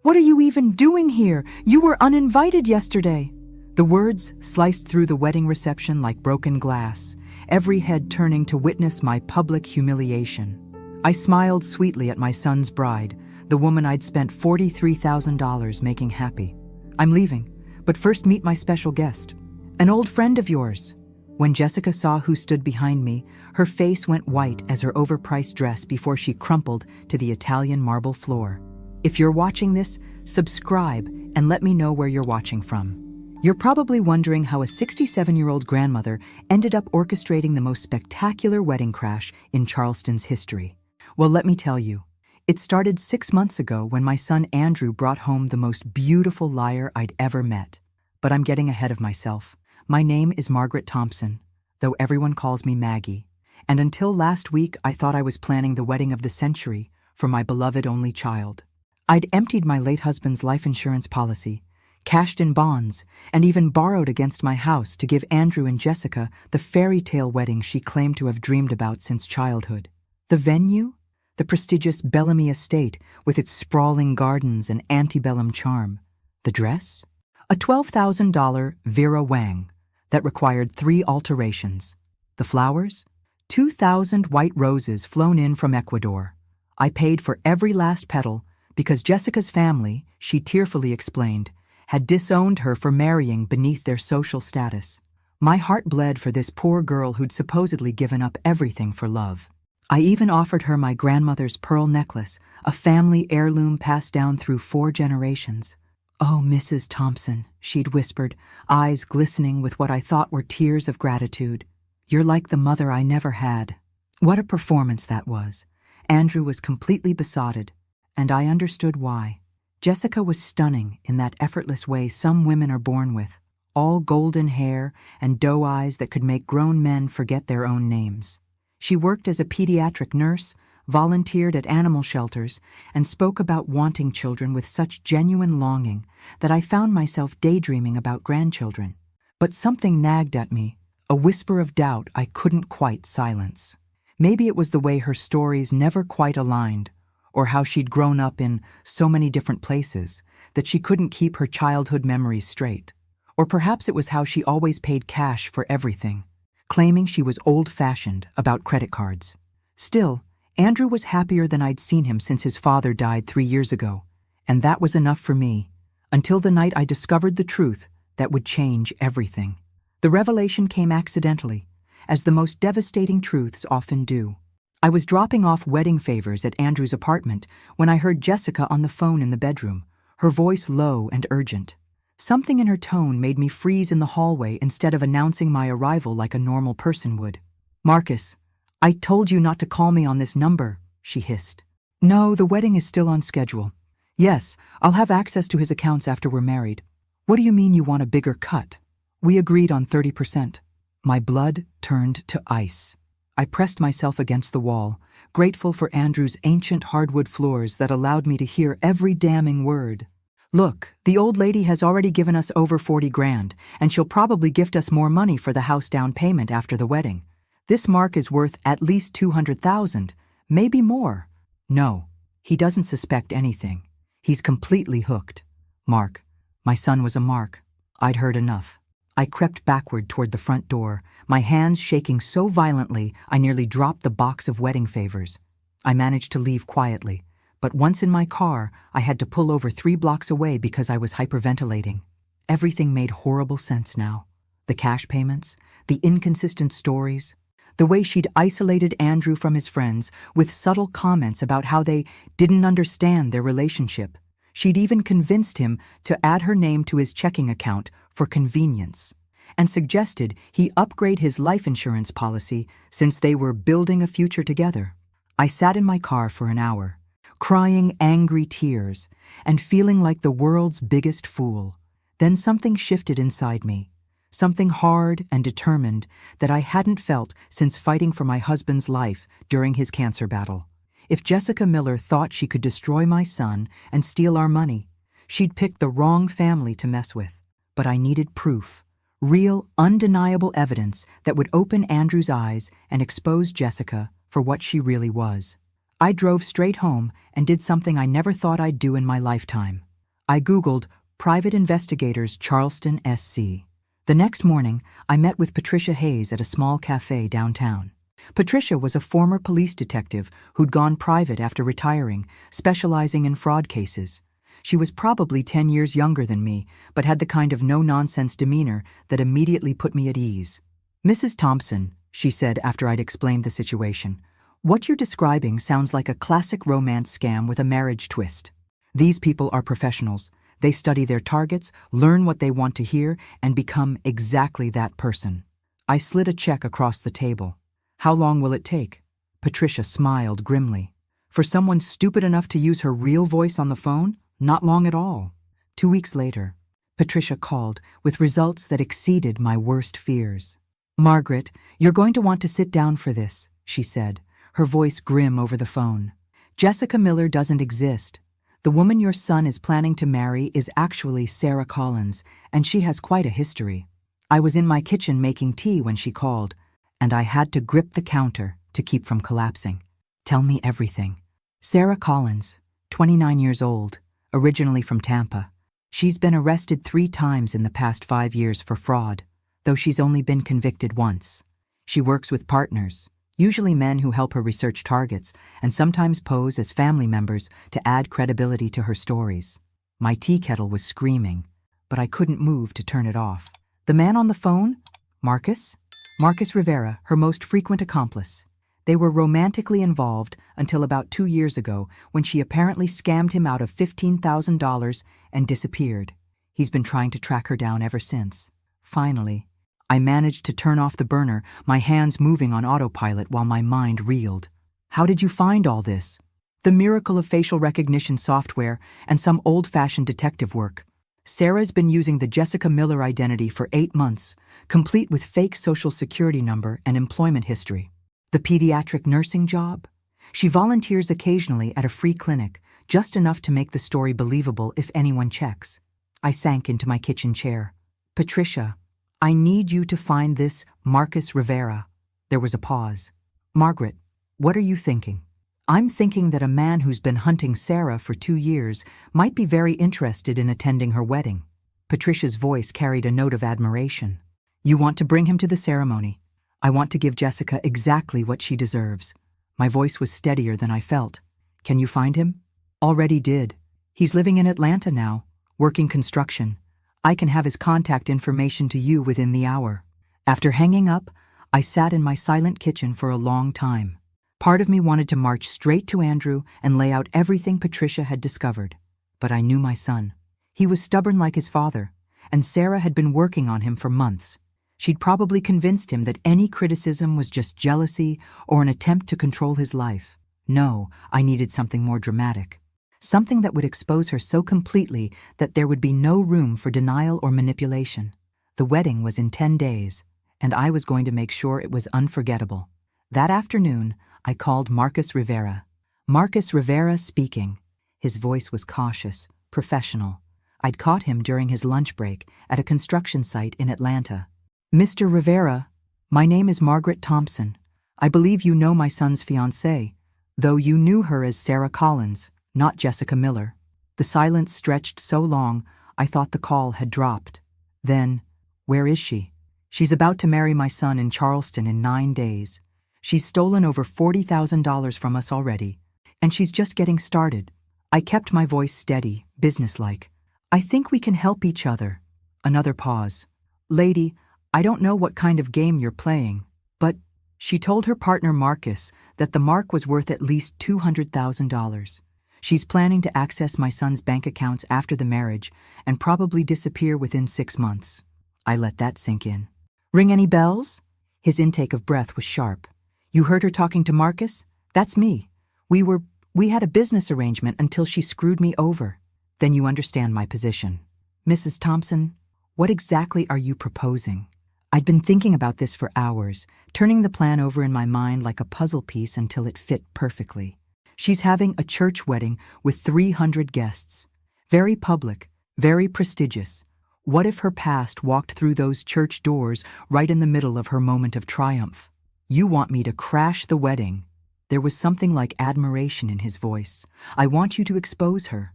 What are you even doing here? You were uninvited yesterday." The words sliced through the wedding reception like broken glass, every head turning to witness my public humiliation. I smiled sweetly at my son's bride, the woman I'd spent $43,000 making happy. "I'm leaving, but first meet my special guest, an old friend of yours." When Jessica saw who stood behind me, her face went white as her overpriced dress before she crumpled to the Italian marble floor. If you're watching this, subscribe and let me know where you're watching from. You're probably wondering how a 67-year-old grandmother ended up orchestrating the most spectacular wedding crash in Charleston's history. Well, let me tell you. It started 6 months ago when my son Andrew brought home the most beautiful liar I'd ever met. But I'm getting ahead of myself. My name is Margaret Thompson, though everyone calls me Maggie. And until last week, I thought I was planning the wedding of the century for my beloved only child. I'd emptied my late husband's life insurance policy, cashed in bonds, and even borrowed against my house to give Andrew and Jessica the fairy tale wedding she claimed to have dreamed about since childhood. The venue? The prestigious Bellamy Estate with its sprawling gardens and antebellum charm. The dress? A $12,000 Vera Wang that required 3 alterations. The flowers? 2,000 white roses flown in from Ecuador. I paid for every last petal because Jessica's family, she tearfully explained, had disowned her for marrying beneath their social status. My heart bled for this poor girl who'd supposedly given up everything for love. I even offered her my grandmother's pearl necklace, a family heirloom passed down through 4 generations. "Oh, Mrs. Thompson," she'd whispered, eyes glistening with what I thought were tears of gratitude. "You're like the mother I never had." What a performance that was. Andrew was completely besotted, and I understood why. Jessica was stunning in that effortless way some women are born with, all golden hair and doe eyes that could make grown men forget their own names. She worked as a pediatric nurse, volunteered at animal shelters, and spoke about wanting children with such genuine longing that I found myself daydreaming about grandchildren. But something nagged at me, a whisper of doubt I couldn't quite silence. Maybe it was the way her stories never quite aligned, or how she'd grown up in so many different places that she couldn't keep her childhood memories straight. Or perhaps it was how she always paid cash for everything, claiming she was old-fashioned about credit cards. Still, Andrew was happier than I'd seen him since his father died 3 years ago, and that was enough for me, until the night I discovered the truth that would change everything. The revelation came accidentally, as the most devastating truths often do. I was dropping off wedding favors at Andrew's apartment when I heard Jessica on the phone in the bedroom, her voice low and urgent. Something in her tone made me freeze in the hallway instead of announcing my arrival like a normal person would. "Marcus, I told you not to call me on this number," she hissed. "No, the wedding is still on schedule. Yes, I'll have access to his accounts after we're married." "What do you mean you want a bigger cut? We agreed on 30%. My blood turned to ice. I pressed myself against the wall, grateful for Andrew's ancient hardwood floors that allowed me to hear every damning word. "Look, the old lady has already given us over 40 grand, and she'll probably gift us more money for the house down payment after the wedding. This Mark is worth at least 200,000, maybe more." No, he doesn't suspect anything. He's completely hooked. Mark. My son was a mark. I'd heard enough. I crept backward toward the front door, my hands shaking so violently I nearly dropped the box of wedding favors. I managed to leave quietly, but once in my car, I had to pull over 3 blocks away because I was hyperventilating. Everything made horrible sense now. The cash payments, the inconsistent stories, the way she'd isolated Andrew from his friends with subtle comments about how they didn't understand their relationship. She'd even convinced him to add her name to his checking account for convenience, and suggested he upgrade his life insurance policy since they were building a future together. I sat in my car for an hour, crying angry tears and feeling like the world's biggest fool. Then something shifted inside me, something hard and determined that I hadn't felt since fighting for my husband's life during his cancer battle. If Jessica Miller thought she could destroy my son and steal our money, she'd picked the wrong family to mess with. But I needed proof, real, undeniable evidence that would open Andrew's eyes and expose Jessica for what she really was. I drove straight home and did something I never thought I'd do in my lifetime. I Googled Private Investigators Charleston, SC. The next morning, I met with Patricia Hayes at a small cafe downtown. Patricia was a former police detective who'd gone private after retiring, specializing in fraud cases. She was probably 10 years younger than me, but had the kind of no-nonsense demeanor that immediately put me at ease. "Mrs. Thompson," she said after I'd explained the situation, "what you're describing sounds like a classic romance scam with a marriage twist. These people are professionals. They study their targets, learn what they want to hear, and become exactly that person." I slid a check across the table. "How long will it take?" Patricia smiled grimly. "For someone stupid enough to use her real voice on the phone? Not long at all." 2 weeks later, Patricia called with results that exceeded my worst fears. "Margaret, you're going to want to sit down for this," she said, her voice grim over the phone. "Jessica Miller doesn't exist. The woman your son is planning to marry is actually Sarah Collins, and she has quite a history." I was in my kitchen making tea when she called, and I had to grip the counter to keep from collapsing. "Tell me everything." "Sarah Collins, 29 years old, originally from Tampa. She's been arrested 3 times in the past 5 years for fraud, though she's only been convicted once. She works with partners, usually men who help her research targets and sometimes pose as family members to add credibility to her stories." My tea kettle was screaming, but I couldn't move to turn it off. "The man on the phone? Marcus? Marcus Rivera, her most frequent accomplice. They were romantically involved until about 2 years ago when she apparently scammed him out of $15,000 and disappeared. He's been trying to track her down ever since. Finally, I managed to turn off the burner, my hands moving on autopilot while my mind reeled. "How did you find all this?" "The miracle of facial recognition software and some old-fashioned detective work. Sarah's been using the Jessica Miller identity for 8 months, complete with fake social security number and employment history. The pediatric nursing job? She volunteers occasionally at a free clinic, just enough to make the story believable if anyone checks." I sank into my kitchen chair. "Patricia, I need you to find this Marcus Rivera." There was a pause. "Margaret, what are you thinking?" "I'm thinking that a man who's been hunting Sarah for 2 years might be very interested in attending her wedding." Patricia's voice carried a note of admiration. "You want to bring him to the ceremony. I want to give Jessica exactly what she deserves." My voice was steadier than I felt. "Can you find him?" "Already did. He's living in Atlanta now, working construction. I can have his contact information to you within the hour." After hanging up, I sat in my silent kitchen for a long time. Part of me wanted to march straight to Andrew and lay out everything Patricia had discovered. But I knew my son. He was stubborn like his father, and Sarah had been working on him for months. She'd probably convinced him that any criticism was just jealousy or an attempt to control his life. No, I needed something more dramatic. Something that would expose her so completely that there would be no room for denial or manipulation. The wedding was in 10 days, and I was going to make sure it was unforgettable. That afternoon, I called Marcus Rivera. "Marcus Rivera speaking." His voice was cautious, professional. I'd caught him during his lunch break at a construction site in Atlanta. "Mr. Rivera, my name is Margaret Thompson. I believe you know my son's fiancée, though you knew her as Sarah Collins, not Jessica Miller." The silence stretched so long, I thought the call had dropped. Then, "Where is she?" "She's about to marry my son in Charleston in 9 days. She's stolen over $40,000 from us already, and she's just getting started." I kept my voice steady, businesslike. "I think we can help each other." Another pause. "Lady, I don't know what kind of game you're playing, but..." She told her partner Marcus that the mark was worth at least $200,000. "She's planning to access my son's bank accounts after the marriage and probably disappear within 6 months." I let that sink in. "Ring any bells?" His intake of breath was sharp. "You heard her talking to Marcus? That's me. We had a business arrangement until she screwed me over." "Then you understand my position." "Mrs. Thompson, what exactly are you proposing?" I'd been thinking about this for hours, turning the plan over in my mind like a puzzle piece until it fit perfectly. She's having a church wedding with 300 guests. Very public, very prestigious. What if her past walked through those church doors right in the middle of her moment of triumph? "You want me to crash the wedding?" There was something like admiration in his voice. "I want you to expose her."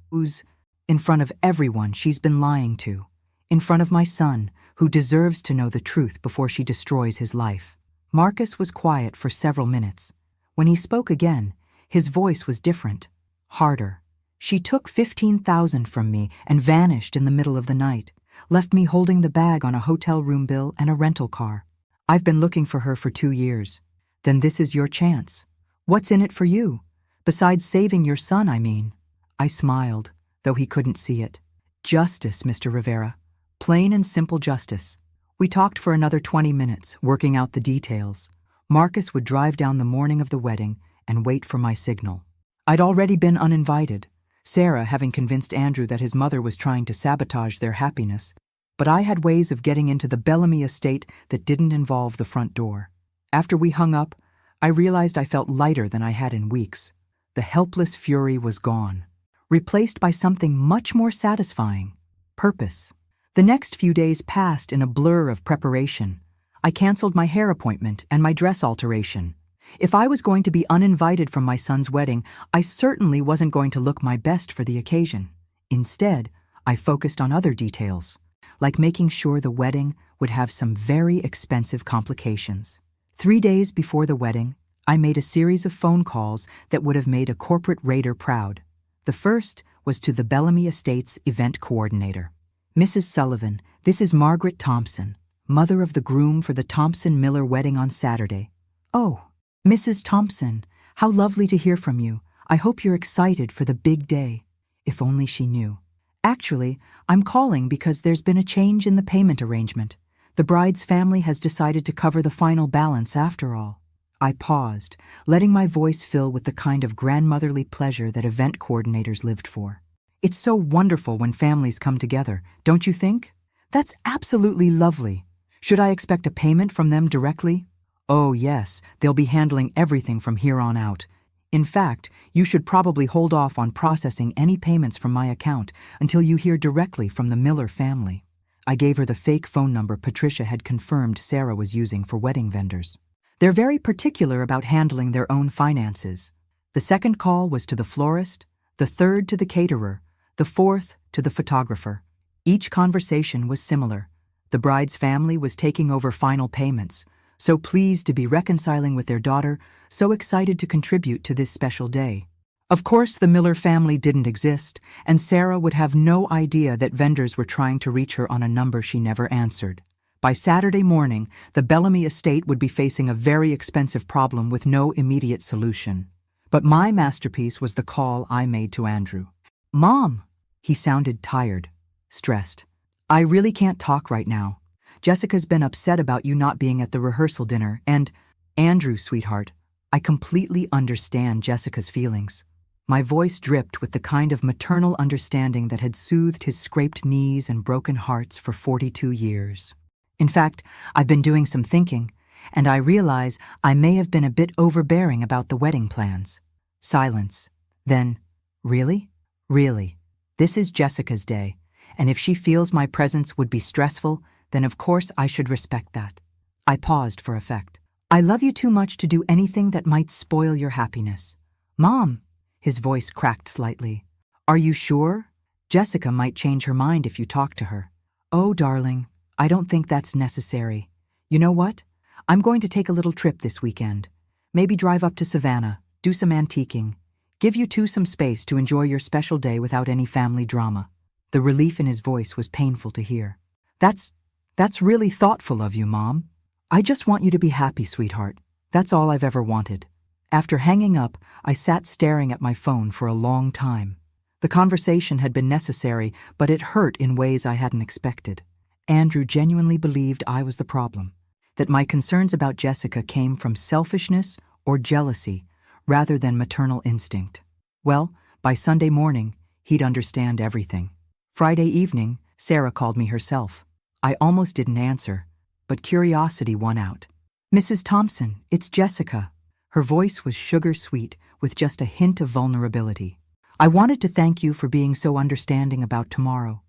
In front of everyone she's been lying to. In front of my son, who deserves to know the truth before she destroys his life. Marcus was quiet for several minutes. When he spoke again, his voice was different, harder. She took 15,000 from me and vanished in the middle of the night, left me holding the bag on a hotel room bill and a rental car. I've been looking for her for 2 years. Then this is your chance. What's in it for you? Besides saving your son, I mean. I smiled, though he couldn't see it. Justice, Mr. Rivera. Plain and simple justice. We talked for another 20 minutes, working out the details. Marcus would drive down the morning of the wedding and wait for my signal. I'd already been uninvited, Sarah having convinced Andrew that his mother was trying to sabotage their happiness, but I had ways of getting into the Bellamy estate that didn't involve the front door. After we hung up, I realized I felt lighter than I had in weeks. The helpless fury was gone, replaced by something much more satisfying: purpose. The next few days passed in a blur of preparation. I canceled my hair appointment and my dress alteration. If I was going to be uninvited from my son's wedding, I certainly wasn't going to look my best for the occasion. Instead, I focused on other details, like making sure the wedding would have some very expensive complications. 3 days before the wedding, I made a series of phone calls that would have made a corporate raider proud. The first was to the Bellamy Estate's event coordinator. Mrs. Sullivan, this is Margaret Thompson, mother of the groom for the Thompson-Miller wedding on Saturday. Oh, Mrs. Thompson, how lovely to hear from you. I hope you're excited for the big day. If only she knew. Actually, I'm calling because there's been a change in the payment arrangement. The bride's family has decided to cover the final balance after all. I paused, letting my voice fill with the kind of grandmotherly pleasure that event coordinators lived for. It's so wonderful when families come together, don't you think? That's absolutely lovely. Should I expect a payment from them directly? Oh yes, they'll be handling everything from here on out. In fact, you should probably hold off on processing any payments from my account until you hear directly from the Miller family. I gave her the fake phone number Patricia had confirmed Sarah was using for wedding vendors. They're very particular about handling their own finances. The second call was to the florist, the third to the caterer, the fourth to the photographer. Each conversation was similar. The bride's family was taking over final payments, so pleased to be reconciling with their daughter, so excited to contribute to this special day. Of course, the Miller family didn't exist, and Sarah would have no idea that vendors were trying to reach her on a number she never answered. By Saturday morning, the Bellamy estate would be facing a very expensive problem with no immediate solution. But my masterpiece was the call I made to Andrew. Mom! He sounded tired, stressed. I really can't talk right now. Jessica's been upset about you not being at the rehearsal dinner, and Andrew, sweetheart, I completely understand Jessica's feelings. My voice dripped with the kind of maternal understanding that had soothed his scraped knees and broken hearts for 42 years. In fact, I've been doing some thinking, and I realize I may have been a bit overbearing about the wedding plans. Silence. Then, really? Really. This is Jessica's day, and if she feels my presence would be stressful, then of course I should respect that. I paused for effect. I love you too much to do anything that might spoil your happiness. Mom! His voice cracked slightly. Are you sure? Jessica might change her mind if you talk to her. Oh, darling, I don't think that's necessary. You know what? I'm going to take a little trip this weekend. Maybe drive up to Savannah, do some antiquing. Give you two some space to enjoy your special day without any family drama. The relief in his voice was painful to hear. That's really thoughtful of you, Mom. I just want you to be happy, sweetheart. That's all I've ever wanted. After hanging up, I sat staring at my phone for a long time. The conversation had been necessary, but it hurt in ways I hadn't expected. Andrew genuinely believed I was the problem, that my concerns about Jessica came from selfishness or jealousy rather than maternal instinct. Well, by Sunday morning, he'd understand everything. Friday evening, Sarah called me herself. I almost didn't answer, but curiosity won out. Mrs. Thompson, it's Jessica. Her voice was sugar-sweet with just a hint of vulnerability. I wanted to thank you for being so understanding about tomorrow.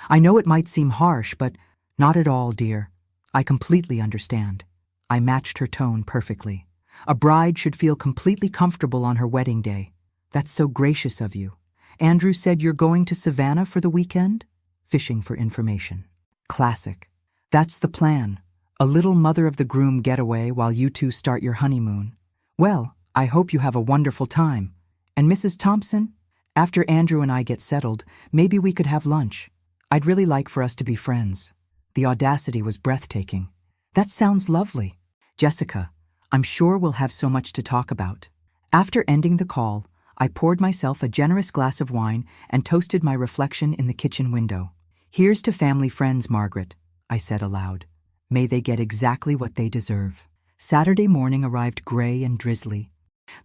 I know it might seem harsh, but not at all, dear. I completely understand. I matched her tone perfectly. A bride should feel completely comfortable on her wedding day. That's so gracious of you. Andrew said you're going to Savannah for the weekend? Fishing for information. Classic. That's the plan. A little mother-of-the-groom getaway while you two start your honeymoon. Well, I hope you have a wonderful time. And Mrs. Thompson, after Andrew and I get settled, maybe we could have lunch. I'd really like for us to be friends. The audacity was breathtaking. That sounds lovely. Jessica, I'm sure we'll have so much to talk about. After ending the call, I poured myself a generous glass of wine and toasted my reflection in the kitchen window. Here's to family friends, Margaret, I said aloud. May they get exactly what they deserve. Saturday morning arrived gray and drizzly.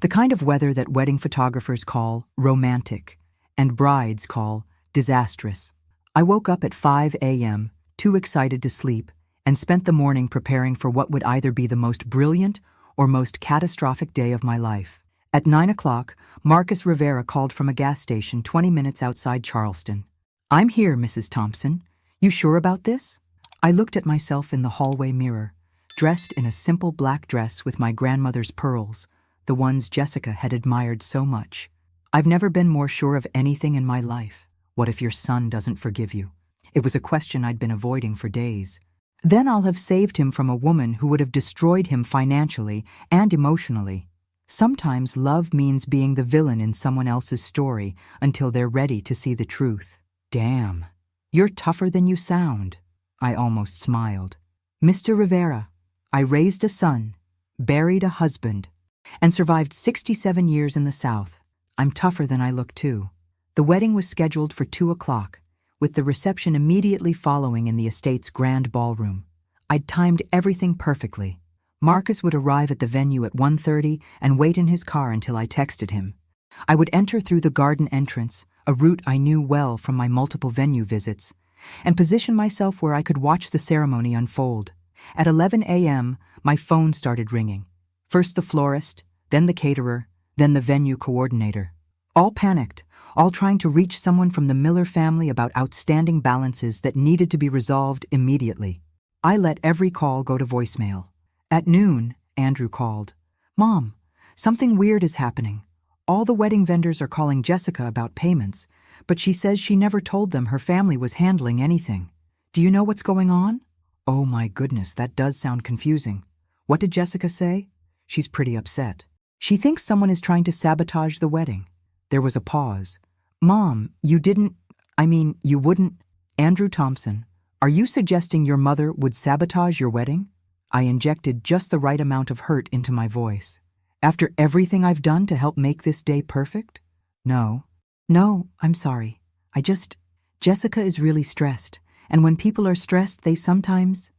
The kind of weather that wedding photographers call romantic and brides call disastrous. I woke up at 5 a.m., too excited to sleep, and spent the morning preparing for what would either be the most brilliant or most catastrophic day of my life. At 9 o'clock, Marcus Rivera called from a gas station 20 minutes outside Charleston. I'm here, Mrs. Thompson. You sure about this? I looked at myself in the hallway mirror, dressed in a simple black dress with my grandmother's pearls, the ones Jessica had admired so much. I've never been more sure of anything in my life. What if your son doesn't forgive you? It was a question I'd been avoiding for days. Then I'll have saved him from a woman who would have destroyed him financially and emotionally. Sometimes love means being the villain in someone else's story until they're ready to see the truth. Damn, you're tougher than you sound. I almost smiled. Mr. Rivera, I raised a son, buried a husband, and survived 67 years in the South. I'm tougher than I look too. The wedding was scheduled for 2 o'clock, with the reception immediately following in the estate's grand ballroom. I'd timed everything perfectly. Marcus would arrive at the venue at 1:30 and wait in his car until I texted him. I would enter through the garden entrance, a route I knew well from my multiple venue visits, and position myself where I could watch the ceremony unfold. At 11 a.m., my phone started ringing. First the florist, then the caterer, then the venue coordinator. All panicked, all trying to reach someone from the Miller family about outstanding balances that needed to be resolved immediately. I let every call go to voicemail. At noon, Andrew called. Mom, something weird is happening. All the wedding vendors are calling Jessica about payments, but she says she never told them her family was handling anything. Do you know what's going on? Oh my goodness, that does sound confusing. What did Jessica say? She's pretty upset. She thinks someone is trying to sabotage the wedding. There was a pause. Mom, you wouldn't. Andrew Thompson, are you suggesting your mother would sabotage your wedding? I injected just the right amount of hurt into my voice. After everything I've done to help make this day perfect? No, I'm sorry. Jessica is really stressed, and when people are stressed, they sometimes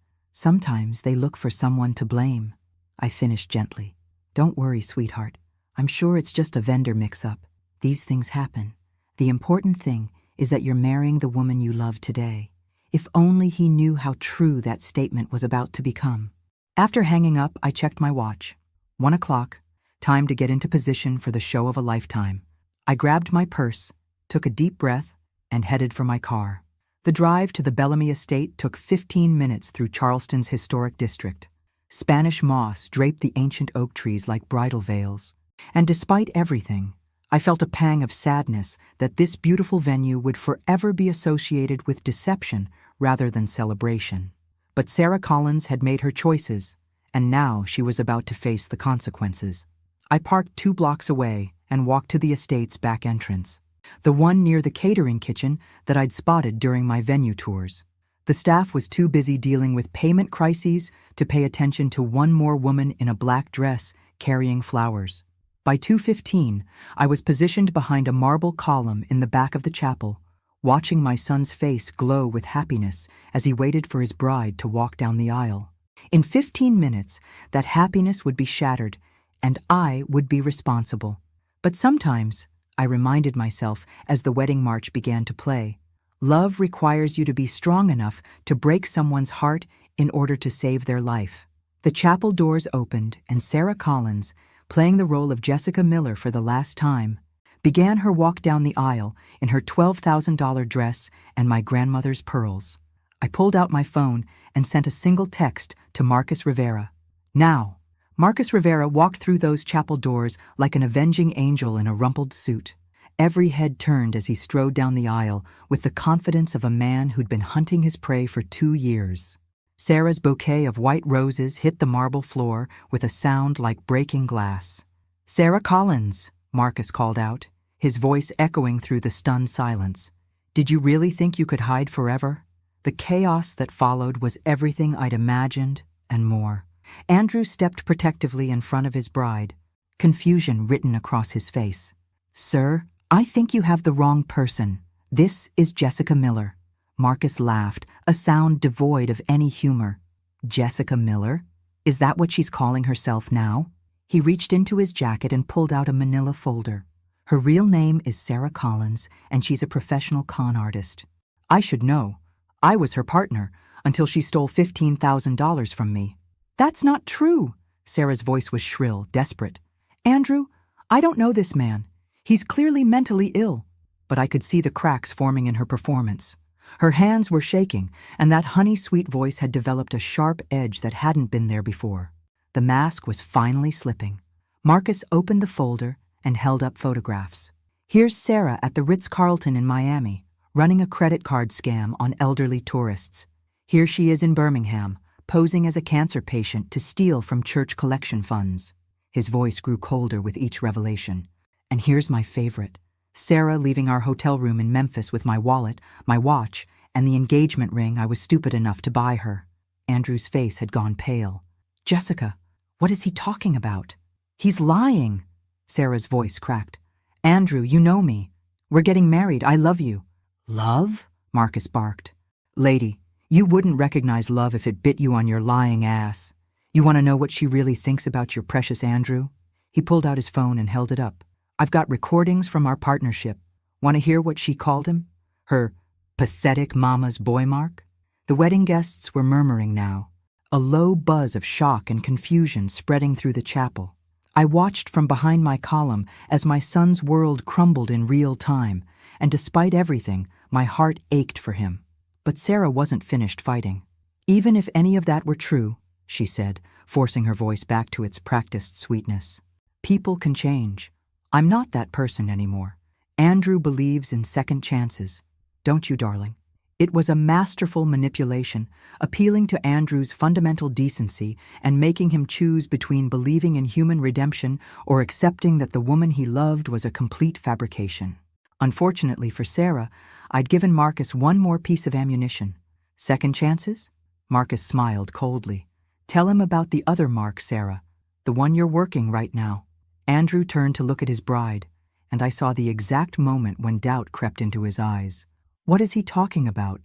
they look for someone to blame. I finished gently. Don't worry, sweetheart. I'm sure it's just a vendor mix-up. These things happen. The important thing is that you're marrying the woman you love today. If only he knew how true that statement was about to become. After hanging up, I checked my watch. 1 o'clock, time to get into position for the show of a lifetime. I grabbed my purse, took a deep breath, and headed for my car. The drive to the Bellamy estate took 15 minutes through Charleston's historic district. Spanish moss draped the ancient oak trees like bridal veils. And despite everything, I felt a pang of sadness that this beautiful venue would forever be associated with deception rather than celebration. But Sarah Collins had made her choices, and now she was about to face the consequences. I parked 2 blocks away and walked to the estate's back entrance, the one near the catering kitchen that I'd spotted during my venue tours. The staff was too busy dealing with payment crises to pay attention to one more woman in a black dress carrying flowers. By 2:15, I was positioned behind a marble column in the back of the chapel, watching my son's face glow with happiness as he waited for his bride to walk down the aisle. In 15 minutes, that happiness would be shattered, and I would be responsible. But sometimes, I reminded myself as the wedding march began to play, love requires you to be strong enough to break someone's heart in order to save their life. The chapel doors opened, and Sarah Collins, playing the role of Jessica Miller for the last time, began her walk down the aisle in her $12,000 dress and my grandmother's pearls. I pulled out my phone and sent a single text to Marcus Rivera. Now, Marcus Rivera walked through those chapel doors like an avenging angel in a rumpled suit. Every head turned as he strode down the aisle with the confidence of a man who'd been hunting his prey for 2 years. Sarah's bouquet of white roses hit the marble floor with a sound like breaking glass. "Sarah Collins," Marcus called out, his voice echoing through the stunned silence. "Did you really think you could hide forever?" The chaos that followed was everything I'd imagined and more. Andrew stepped protectively in front of his bride, confusion written across his face. "Sir, I think you have the wrong person. This is Jessica Miller." Marcus laughed, a sound devoid of any humor. "Jessica Miller? Is that what she's calling herself now?" He reached into his jacket and pulled out a manila folder. "Her real name is Sarah Collins, and she's a professional con artist. I should know. I was her partner until she stole $15,000 from me." "That's not true." Sarah's voice was shrill, desperate. "Andrew, I don't know this man. He's clearly mentally ill." But I could see the cracks forming in her performance. Her hands were shaking, and that honey-sweet voice had developed a sharp edge that hadn't been there before. The mask was finally slipping. Marcus opened the folder and held up photographs. "Here's Sarah at the Ritz-Carlton in Miami, running a credit card scam on elderly tourists. Here she is in Birmingham, posing as a cancer patient to steal from church collection funds." His voice grew colder with each revelation. "And here's my favorite. Sarah leaving our hotel room in Memphis with my wallet, my watch, and the engagement ring I was stupid enough to buy her." Andrew's face had gone pale. "Jessica, what is he talking about?" "He's lying." Sarah's voice cracked. "Andrew, you know me. We're getting married. I love you." "Love?" Marcus barked. "Lady, you wouldn't recognize love if it bit you on your lying ass. You want to know what she really thinks about your precious Andrew?" He pulled out his phone and held it up. "I've got recordings from our partnership. Want to hear what she called him? Her pathetic mama's boy mark?" The wedding guests were murmuring now, a low buzz of shock and confusion spreading through the chapel. I watched from behind my column as my son's world crumbled in real time, and despite everything, my heart ached for him. But Sarah wasn't finished fighting. "Even if any of that were true," she said, forcing her voice back to its practiced sweetness, "people can change. I'm not that person anymore. Andrew believes in second chances. Don't you, darling?" It was a masterful manipulation, appealing to Andrew's fundamental decency and making him choose between believing in human redemption or accepting that the woman he loved was a complete fabrication. Unfortunately for Sarah, I'd given Marcus one more piece of ammunition. "Second chances?" Marcus smiled coldly. "Tell him about the other Mark, Sarah, the one you're working right now." Andrew turned to look at his bride, and I saw the exact moment when doubt crept into his eyes. "What is he talking about?"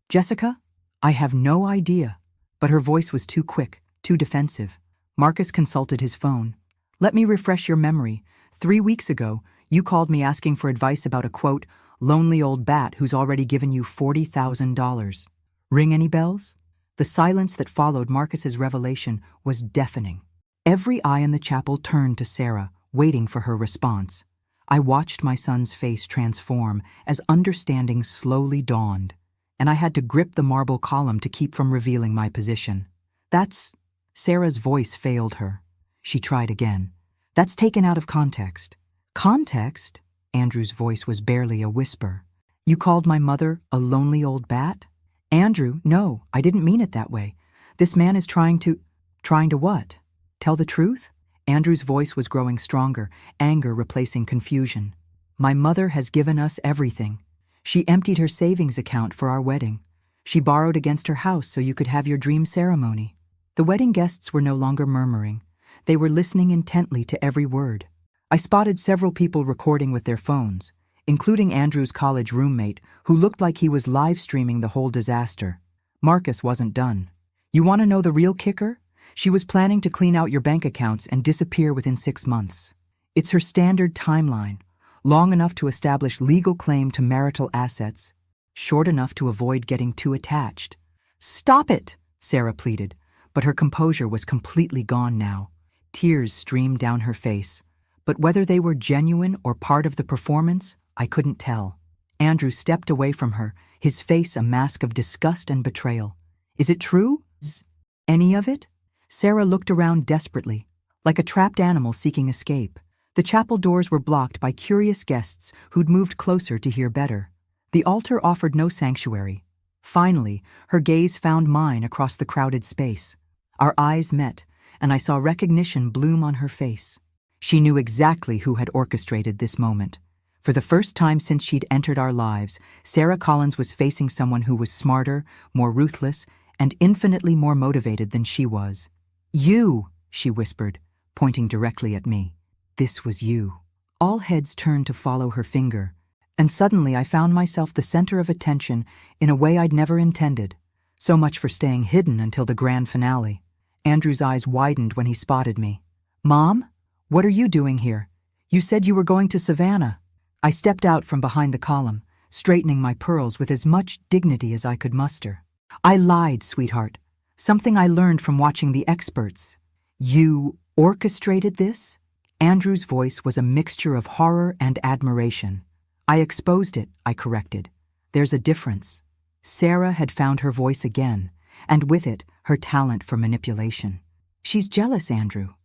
"Jessica? I have no idea." But her voice was too quick, too defensive. Marcus consulted his phone. "Let me refresh your memory. 3 weeks ago, you called me asking for advice about a, quote, lonely old bat who's already given you $40,000. Ring any bells?" The silence that followed Marcus's revelation was deafening. Every eye in the chapel turned to Sarah, waiting for her response. I watched my son's face transform as understanding slowly dawned, and I had to grip the marble column to keep from revealing my position. "That's—" Sarah's voice failed her. She tried again. "That's taken out of context." "Context?" Andrew's voice was barely a whisper. "You called my mother a lonely old bat?" "Andrew, no, I didn't mean it that way. This man is trying to—" "Trying to what? Tell the truth?" Andrew's voice was growing stronger, anger replacing confusion. "My mother has given us everything. She emptied her savings account for our wedding. She borrowed against her house so you could have your dream ceremony." The wedding guests were no longer murmuring. They were listening intently to every word. I spotted several people recording with their phones, including Andrew's college roommate, who looked like he was live-streaming the whole disaster. Marcus wasn't done. "You want to know the real kicker? She was planning to clean out your bank accounts and disappear within 6 months. It's her standard timeline, long enough to establish legal claim to marital assets, short enough to avoid getting too attached." "Stop it," Sarah pleaded, but her composure was completely gone now. Tears streamed down her face, but whether they were genuine or part of the performance, I couldn't tell. Andrew stepped away from her, his face a mask of disgust and betrayal. "Is it true? Any of it?" Sarah looked around desperately, like a trapped animal seeking escape. The chapel doors were blocked by curious guests who'd moved closer to hear better. The altar offered no sanctuary. Finally, her gaze found mine across the crowded space. Our eyes met, and I saw recognition bloom on her face. She knew exactly who had orchestrated this moment. For the first time since she'd entered our lives, Sarah Collins was facing someone who was smarter, more ruthless, and infinitely more motivated than she was. "You," she whispered, pointing directly at me. "This was you." All heads turned to follow her finger, and suddenly I found myself the center of attention in a way I'd never intended. So much for staying hidden until the grand finale. Andrew's eyes widened when he spotted me. "Mom? What are you doing here? You said you were going to Savannah." I stepped out from behind the column, straightening my pearls with as much dignity as I could muster. "I lied, sweetheart. Something I learned from watching the experts." "You orchestrated this?" Andrew's voice was a mixture of horror and admiration. "I exposed it," I corrected. "There's a difference." Sarah had found her voice again, and with it, her talent for manipulation. "She's jealous, Andrew.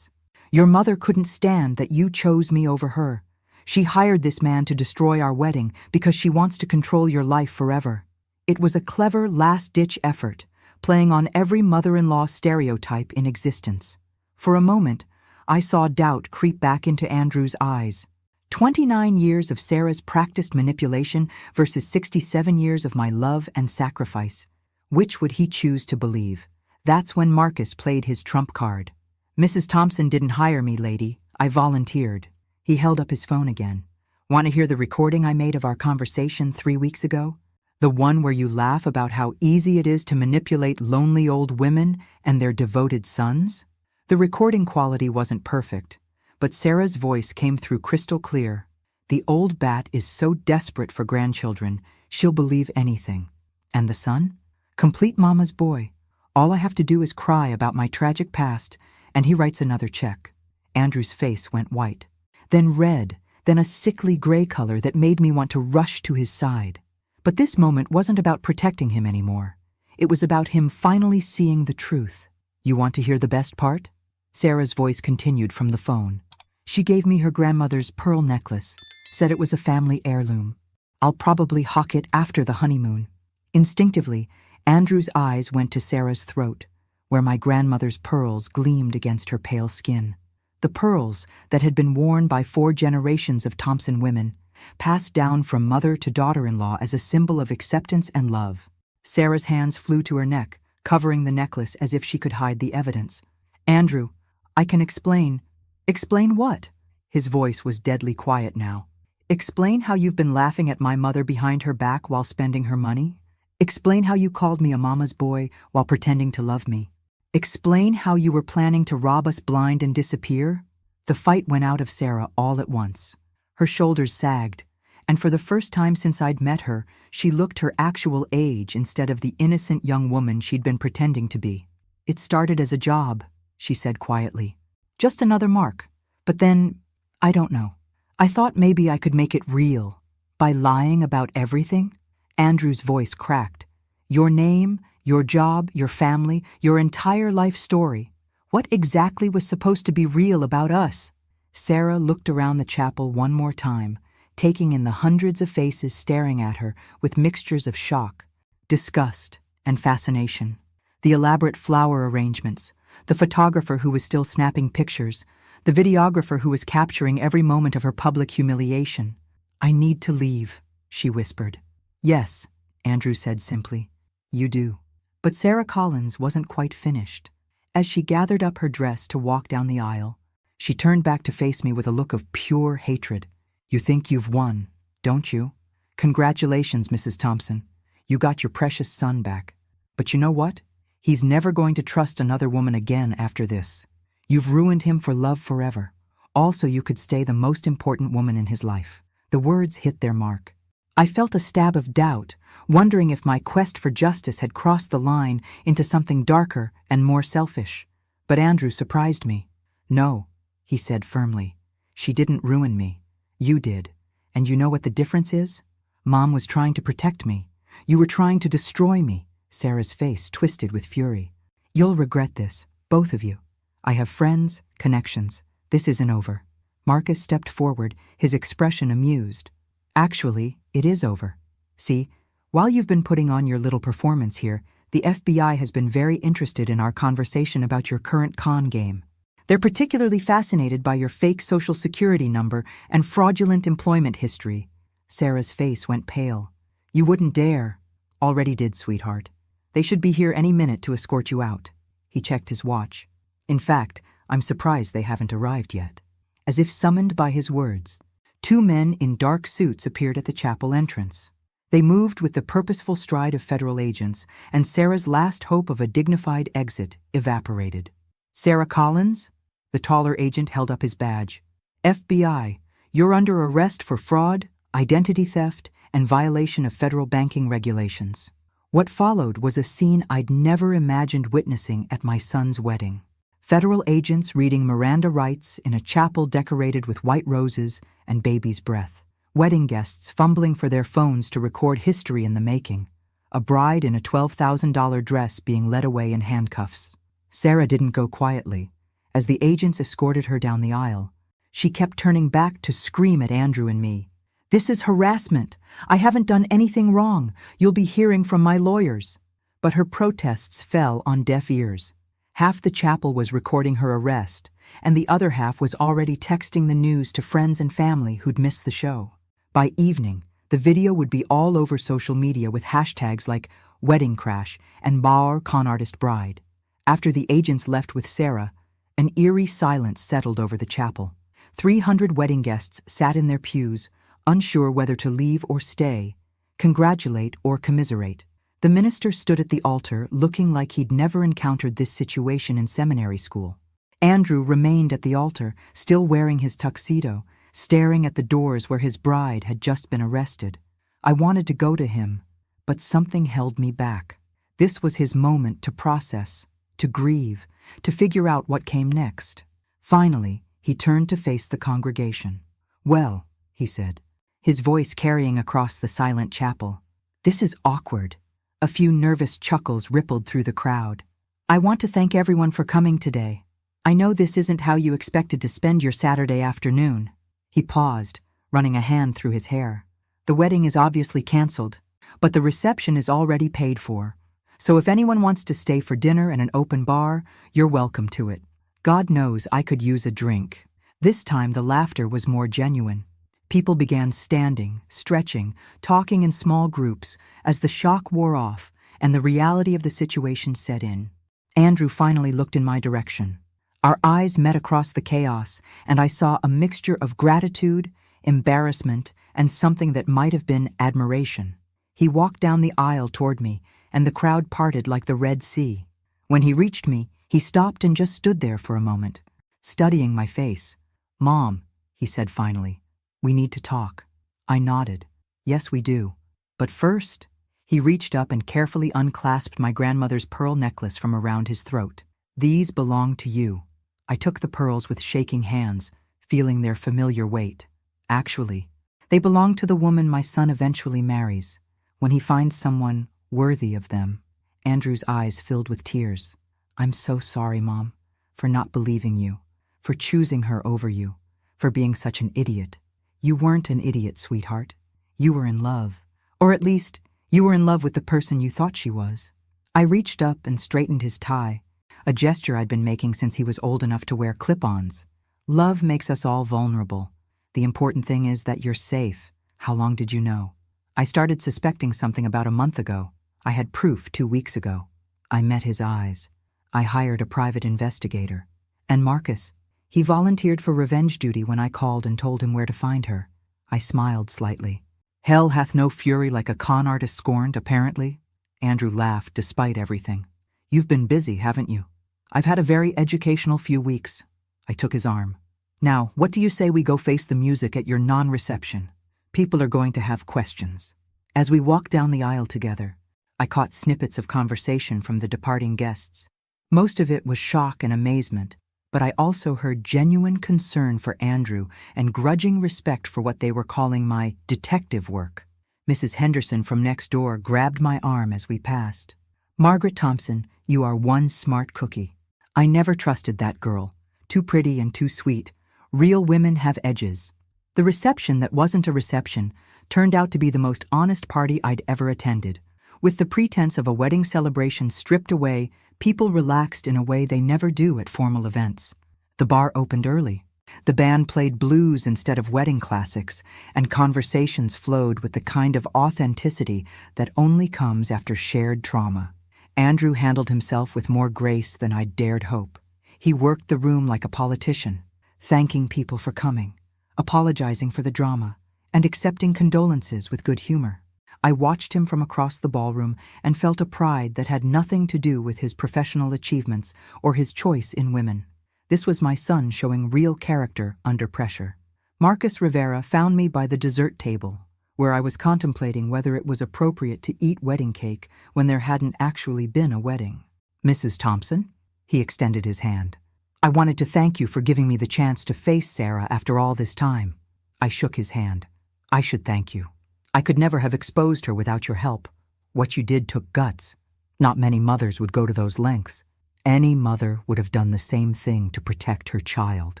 Your mother couldn't stand that you chose me over her. She hired this man to destroy our wedding because she wants to control your life forever." It was a clever last-ditch effort, playing on every mother-in-law stereotype in existence. For a moment, I saw doubt creep back into Andrew's eyes. 29 years of Sarah's practiced manipulation versus 67 years of my love and sacrifice. Which would he choose to believe? That's when Marcus played his trump card. "Mrs. Thompson didn't hire me, lady. I volunteered." He held up his phone again. "Want to hear the recording I made of our conversation 3 weeks ago? The one where you laugh about how easy it is to manipulate lonely old women and their devoted sons?" The recording quality wasn't perfect, but Sarah's voice came through crystal clear. "The old bat is so desperate for grandchildren, she'll believe anything. And the son? Complete mama's boy. All I have to do is cry about my tragic past, and he writes another check." Andrew's face went white, then red, then a sickly gray color that made me want to rush to his side. But this moment wasn't about protecting him anymore. It was about him finally seeing the truth. "You want to hear the best part?" Sarah's voice continued from the phone. "She gave me her grandmother's pearl necklace, said it was a family heirloom. I'll probably hawk it after the honeymoon." Instinctively, Andrew's eyes went to Sarah's throat, where my grandmother's pearls gleamed against her pale skin. The pearls that had been worn by 4 generations of Thompson women, passed down from mother to daughter-in-law as a symbol of acceptance and love. Sarah's hands flew to her neck, covering the necklace as if she could hide the evidence. "Andrew, I can explain." "Explain what?" His voice was deadly quiet now. "Explain how you've been laughing at my mother behind her back while spending her money? Explain how you called me a mama's boy while pretending to love me? Explain how you were planning to rob us blind and disappear?" The fight went out of Sarah all at once. Her shoulders sagged, and for the first time since I'd met her, she looked her actual age instead of the innocent young woman she'd been pretending to be. "It started as a job," she said quietly. "Just another mark. But then, I don't know. I thought maybe I could make it real. By lying about everything." Andrew's voice cracked. "Your name, your job, your family, your entire life story. What exactly was supposed to be real about us?" Sarah looked around the chapel one more time, taking in the hundreds of faces staring at her with mixtures of shock, disgust, and fascination. The elaborate flower arrangements, the photographer who was still snapping pictures, the videographer who was capturing every moment of her public humiliation. "I need to leave," she whispered. "Yes," Andrew said simply. "You do." But Sarah Collins wasn't quite finished. As she gathered up her dress to walk down the aisle, she turned back to face me with a look of pure hatred. "You think you've won, don't you? Congratulations, Mrs. Thompson. You got your precious son back. But you know what? He's never going to trust another woman again after this. You've ruined him for love forever. Also, you could stay the most important woman in his life." The words hit their mark. I felt a stab of doubt, wondering if my quest for justice had crossed the line into something darker and more selfish. But Andrew surprised me. "No," he said firmly. "She didn't ruin me. You did. And you know what the difference is? Mom was trying to protect me. You were trying to destroy me." Sarah's face twisted with fury. "You'll regret this, both of you. I have friends, connections. This isn't over. Marcus stepped forward, his expression amused. Actually, it is over. See, while you've been putting on your little performance here, the FBI has been very interested in our conversation about your current con game. They're particularly fascinated by your fake social security number and fraudulent employment history. Sarah's face went pale. You wouldn't dare. Already did, sweetheart. They should be here any minute to escort you out. He checked his watch. In fact, I'm surprised they haven't arrived yet. As if summoned by his words, two men in dark suits appeared at the chapel entrance. They moved with the purposeful stride of federal agents, and Sarah's last hope of a dignified exit evaporated. Sarah Collins? The taller agent held up his badge. FBI, you're under arrest for fraud, identity theft, and violation of federal banking regulations. What followed was a scene I'd never imagined witnessing at my son's wedding. Federal agents reading Miranda rights in a chapel decorated with white roses and baby's breath. Wedding guests fumbling for their phones to record history in the making. A bride in a $12,000 dress being led away in handcuffs. Sarah didn't go quietly. As the agents escorted her down the aisle, she kept turning back to scream at Andrew and me. This is harassment. I haven't done anything wrong. You'll be hearing from my lawyers. But her protests fell on deaf ears. Half the chapel was recording her arrest, and the other half was already texting the news to friends and family who'd missed the show. By evening, the video would be all over social media with hashtags like wedding crash and Bauer con artist bride. After the agents left with Sarah, an eerie silence settled over the chapel. 300 wedding guests sat in their pews, unsure whether to leave or stay, congratulate or commiserate. The minister stood at the altar, looking like he'd never encountered this situation in seminary school. Andrew remained at the altar, still wearing his tuxedo, staring at the doors where his bride had just been arrested. I wanted to go to him, but something held me back. This was his moment to process, to grieve, to figure out what came next. Finally, he turned to face the congregation. Well, he said, his voice carrying across the silent chapel. This is awkward. A few nervous chuckles rippled through the crowd. I want to thank everyone for coming today. I know this isn't how you expected to spend your Saturday afternoon. He paused, running a hand through his hair. The wedding is obviously canceled, but the reception is already paid for. So if anyone wants to stay for dinner and an open bar, you're welcome to it. God knows I could use a drink. This time the laughter was more genuine. People began standing, stretching, talking in small groups as the shock wore off and the reality of the situation set in. Andrew finally looked in my direction. Our eyes met across the chaos, and I saw a mixture of gratitude, embarrassment, and something that might have been admiration. He walked down the aisle toward me, and the crowd parted like the Red Sea. When he reached me, he stopped and just stood there for a moment, studying my face. Mom, he said finally, we need to talk. I nodded. Yes, we do. But first, he reached up and carefully unclasped my grandmother's pearl necklace from around his throat. These belong to you. I took the pearls with shaking hands, feeling their familiar weight. Actually, they belong to the woman my son eventually marries, when he finds someone worthy of them. Andrew's eyes filled with tears. I'm so sorry, Mom, for not believing you, for choosing her over you, for being such an idiot. You weren't an idiot, sweetheart. You were in love. Or at least, you were in love with the person you thought she was. I reached up and straightened his tie, a gesture I'd been making since he was old enough to wear clip-ons. Love makes us all vulnerable. The important thing is that you're safe. How long did you know? I started suspecting something about a month ago. I had proof 2 weeks ago. I met his eyes. I hired a private investigator. And Marcus, he volunteered for revenge duty when I called and told him where to find her. I smiled slightly. Hell hath no fury like a con artist scorned, apparently. Andrew laughed despite everything. You've been busy, haven't you? I've had a very educational few weeks. I took his arm. Now, what do you say we go face the music at your non-reception? People are going to have questions. As we walked down the aisle together, I caught snippets of conversation from the departing guests. Most of it was shock and amazement, but I also heard genuine concern for Andrew and grudging respect for what they were calling my detective work. Mrs. Henderson from next door grabbed my arm as we passed. Margaret Thompson, you are one smart cookie. I never trusted that girl. Too pretty and too sweet. Real women have edges. The reception that wasn't a reception turned out to be the most honest party I'd ever attended. With the pretense of a wedding celebration stripped away, people relaxed in a way they never do at formal events. The bar opened early. The band played blues instead of wedding classics, and conversations flowed with the kind of authenticity that only comes after shared trauma. Andrew handled himself with more grace than I'd dared hope. He worked the room like a politician, thanking people for coming, apologizing for the drama, and accepting condolences with good humor. I watched him from across the ballroom and felt a pride that had nothing to do with his professional achievements or his choice in women. This was my son showing real character under pressure. Marcus Rivera found me by the dessert table, where I was contemplating whether it was appropriate to eat wedding cake when there hadn't actually been a wedding. "Mrs. Thompson?" He extended his hand. "I wanted to thank you for giving me the chance to face Sarah after all this time." I shook his hand. "I should thank you. I could never have exposed her without your help. What you did took guts. Not many mothers would go to those lengths. Any mother would have done the same thing to protect her child."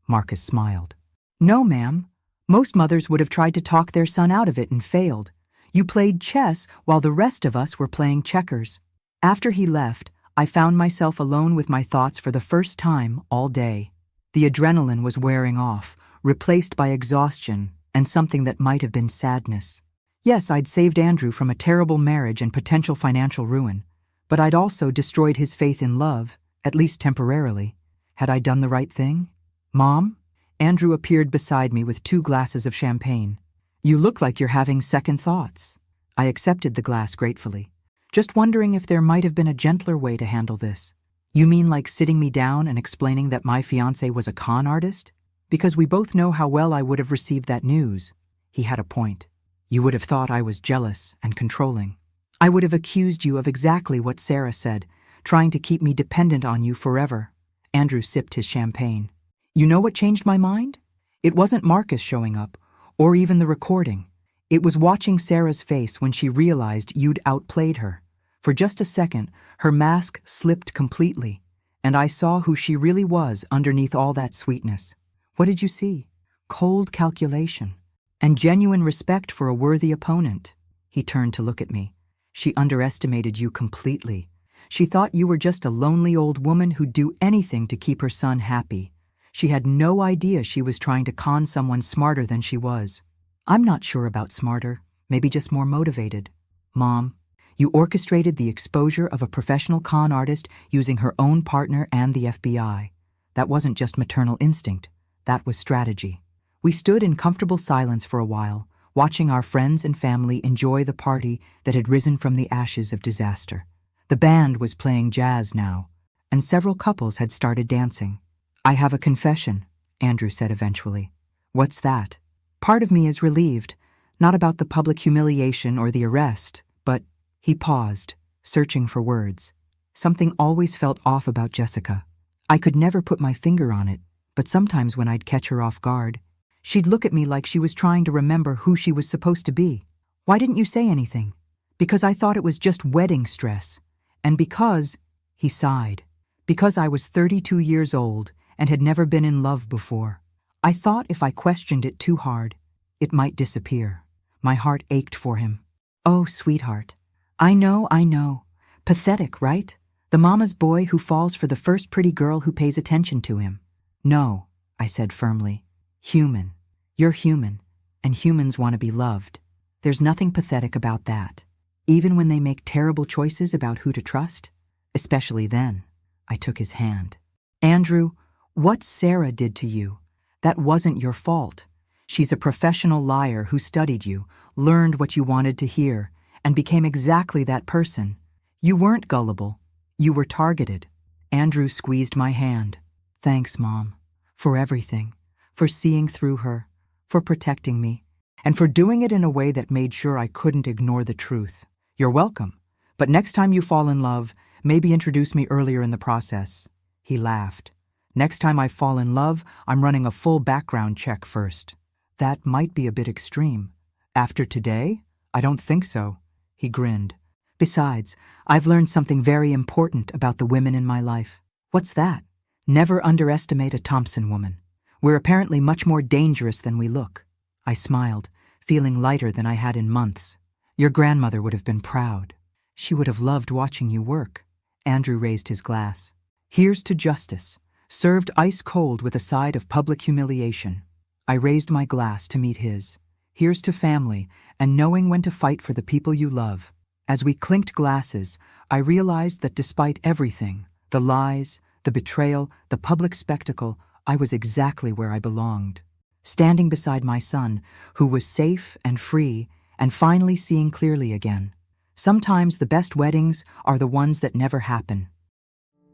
Marcus smiled. "No, ma'am. Most mothers would have tried to talk their son out of it and failed. You played chess while the rest of us were playing checkers." After he left, I found myself alone with my thoughts for the first time all day. The adrenaline was wearing off, replaced by exhaustion and something that might have been sadness. Yes, I'd saved Andrew from a terrible marriage and potential financial ruin, but I'd also destroyed his faith in love, at least temporarily. Had I done the right thing? "Mom?" Andrew appeared beside me with 2 glasses of champagne. "You look like you're having second thoughts." I accepted the glass gratefully, just wondering if there might have been a gentler way to handle this. "You mean like sitting me down and explaining that my fiancé was a con artist? Because we both know how well I would have received that news." He had a point. "You would have thought I was jealous and controlling. I would have accused you of exactly what Sarah said, trying to keep me dependent on you forever." Andrew sipped his champagne. "You know what changed my mind? It wasn't Marcus showing up, or even the recording. It was watching Sarah's face when she realized you'd outplayed her. For just a second, her mask slipped completely, and I saw who she really was underneath all that sweetness. What did you see? Cold calculation, and genuine respect for a worthy opponent." He turned to look at me. "She underestimated you completely. She thought you were just a lonely old woman who'd do anything to keep her son happy. She had no idea she was trying to con someone smarter than she was." "I'm not sure about smarter, maybe just more motivated." "Mom, you orchestrated the exposure of a professional con artist using her own partner and the FBI. That wasn't just maternal instinct, that was strategy." We stood in comfortable silence for a while, watching our friends and family enjoy the party that had risen from the ashes of disaster. The band was playing jazz now, and several couples had started dancing. "I have a confession," Andrew said eventually. "What's that?" "Part of me is relieved, not about the public humiliation or the arrest, but—" He paused, searching for words. Something always felt off about Jessica. I could never put my finger on it, but sometimes when I'd catch her off guard, she'd look at me like she was trying to remember who she was supposed to be. "Why didn't you say anything?" "Because I thought it was just wedding stress. And because," he sighed, "because I was 32 years old and had never been in love before. I thought if I questioned it too hard, it might disappear." My heart ached for him. "Oh, sweetheart. I know. Pathetic, right? The mama's boy who falls for the first pretty girl who pays attention to him." "No," I said firmly. "Human. You're human, and humans want to be loved. There's nothing pathetic about that. Even when they make terrible choices about who to trust, especially then." I took his hand. "Andrew, what Sarah did to you, that wasn't your fault. She's a professional liar who studied you, learned what you wanted to hear, and became exactly that person. You weren't gullible. You were targeted." Andrew squeezed my hand. "Thanks, Mom, for everything, for seeing through her, for protecting me, and for doing it in a way that made sure I couldn't ignore the truth. You're welcome, but next time you fall in love, maybe introduce me earlier in the process." He laughed. "Next time I fall in love, I'm running a full background check first." "That might be a bit extreme. After today? I don't think so." He grinned. "Besides, I've learned something very important about the women in my life." "What's that?" "Never underestimate a Thompson woman. We're apparently much more dangerous than we look. I smiled, feeling lighter than I had in months. Your grandmother would have been proud. She would have loved watching you work. Andrew raised his glass. Here's to justice, served ice cold with a side of public humiliation. I raised my glass to meet his. Here's to family and knowing when to fight for the people you love. As we clinked glasses, I realized that despite everything, the lies, the betrayal, the public spectacle, I was exactly where I belonged. Standing beside my son, who was safe and free, and finally seeing clearly again. Sometimes the best weddings are the ones that never happen.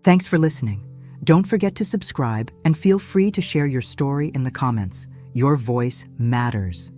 Thanks for listening. Don't forget to subscribe and feel free to share your story in the comments. Your voice matters.